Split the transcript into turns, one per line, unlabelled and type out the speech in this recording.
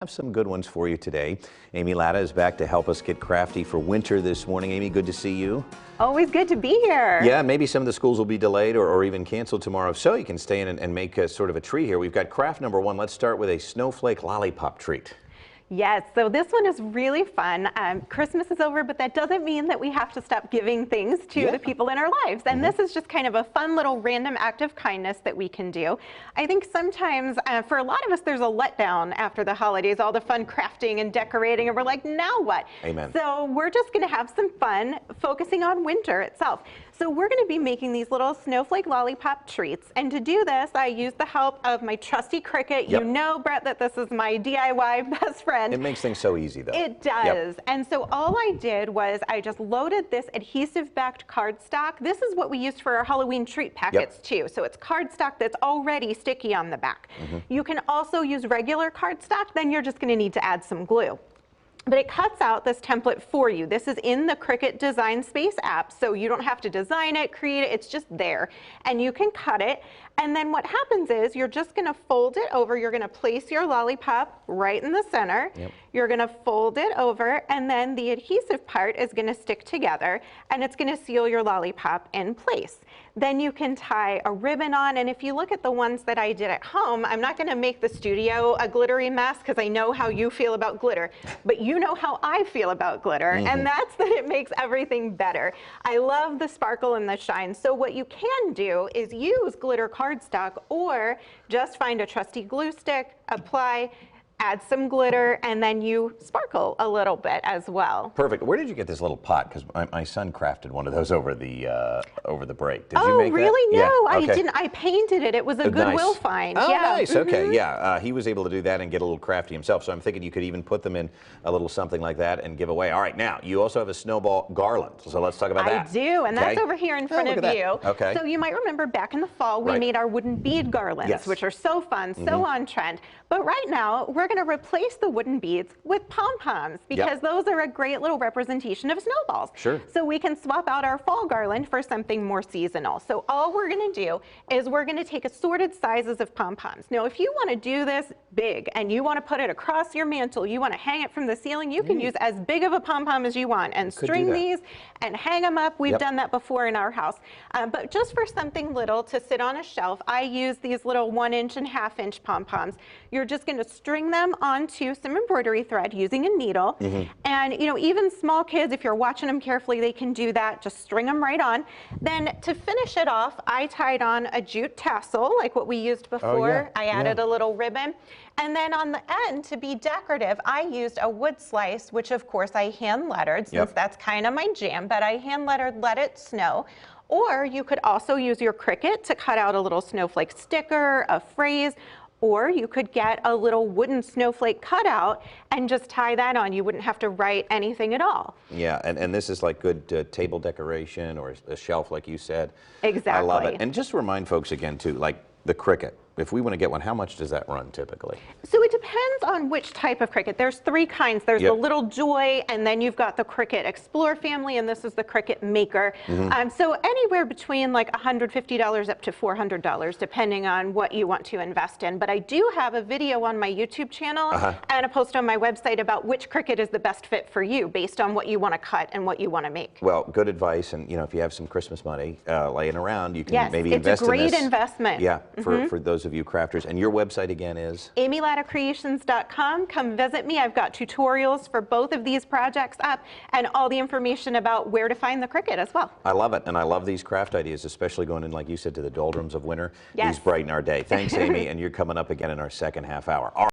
Have some good ones for you today. Amy Latta is back to help us get crafty for winter this morning. Amy, good to see you.
Always good to be here.
Yeah, maybe some of the schools will be delayed or even canceled tomorrow, so you can stay in and make a sort of a treat here. We've got craft number one. Let's start with a snowflake lollipop treat.
Yes, so this one is really fun. Christmas is over, but that doesn't mean that we have to stop giving things to the people in our lives. And this is just kind of a fun little random act of kindness that we can do. I think sometimes for a lot of us, there's a letdown after the holidays, all the fun crafting and decorating, and we're like, now what?
Amen.
So we're just gonna have some fun focusing on winter itself. So we're gonna be making these little snowflake lollipop treats. And to do this, I use the help of my trusty Cricut.
Yep.
You know, Brett, that this is my DIY best friend.
It makes things so easy, though.
It does. And so all I did was I just loaded this adhesive-backed cardstock. This is what we used for our Halloween treat packets, too. So it's cardstock that's already sticky on the back. You can also use regular cardstock. Then you're just going to need to add some glue. But it cuts out this template for you. This is in the Cricut Design Space app, so you don't have to design it, create it, it's just there. And you can cut it, and then what happens is you're just gonna fold it over, you're gonna place your lollipop right in the center, you're gonna fold it over, and then the adhesive part is gonna stick together, and it's gonna seal your lollipop in place. Then you can tie a ribbon on, and if you look at the ones that I did at home, I'm not gonna make the studio a glittery mess, because I know how you feel about glitter, but you know how I feel about glitter, and that's that it makes everything better. I love the sparkle and the shine, so what you can do is use glitter cardstock or just find a trusty glue stick, apply, add some glitter, and then you sparkle a little bit as well.
Perfect. Where did you get this little pot? Because my son crafted one of those over the break. Did you make
really?
that?
No,
Yeah.
I
Okay.
didn't. I painted it. It was a Goodwill find.
Oh,
yeah.
nice. Okay, yeah. He was able to do that and get a little crafty himself. So I'm thinking you could even put them in a little something like that and give away. All right, now you also have a snowball garland. So let's talk about that.
I do, and that's over here in front
look
of
at
you.
that. Okay.
So you might remember back in the fall, we made our wooden bead garlands, which are so fun, so on trend. But right now, we're going to replace the wooden beads with pom-poms because those are a great little representation of snowballs.
Sure.
So we can swap out our fall garland for something more seasonal. So all we're going to do is we're going to take assorted sizes of pom-poms. Now, if you want to do this big and you want to put it across your mantle, you want to hang it from the ceiling, you can use as big of a pom-pom as you want and string these and hang them up. We've done that before in our house. But just for something little to sit on a shelf, I use these little 1-inch and 1/2-inch pom-poms. You're just going to string them onto some embroidery thread using a needle. And you know, even small kids, if you're watching them carefully, they can do that. Just string them right on. Then to finish it off, I tied on a jute tassel like what we used before. I added a little ribbon. And then on the end, to be decorative, I used a wood slice, which of course I hand lettered since that's kind of my jam, but I hand lettered Let It Snow. Or you could also use your Cricut to cut out a little snowflake sticker, a phrase, or you could get a little wooden snowflake cutout and just tie that on. You wouldn't have to write anything at all.
Yeah, and this is like good table decoration or a shelf, like you said.
Exactly.
I love it. And just remind folks again, too, like the Cricut. If we want to get one, how much does that run typically?
So it depends on which type of Cricut. There's 3 kinds. There's the Little Joy, and then you've got the Cricut Explorer family, and this is the Cricut Maker. So anywhere between like $150 up to $400, depending on what you want to invest in. But I do have a video on my YouTube channel and a post on my website about which Cricut is the best fit for you based on what you want to cut and what you want to make.
Well, good advice, and you know, if you have some Christmas money laying around, you can maybe invest in this.
It's a great investment.
Yeah, for those of you crafters. And your website again is?
AmyLattaCreations.com. Come visit me. I've got tutorials for both of these projects up and all the information about where to find the Cricut as well.
I love it, and I love these craft ideas, especially going in, like you said, to the doldrums of winter.
Yes.
These brighten our day. Thanks, Amy, and you're coming up again in our second half hour.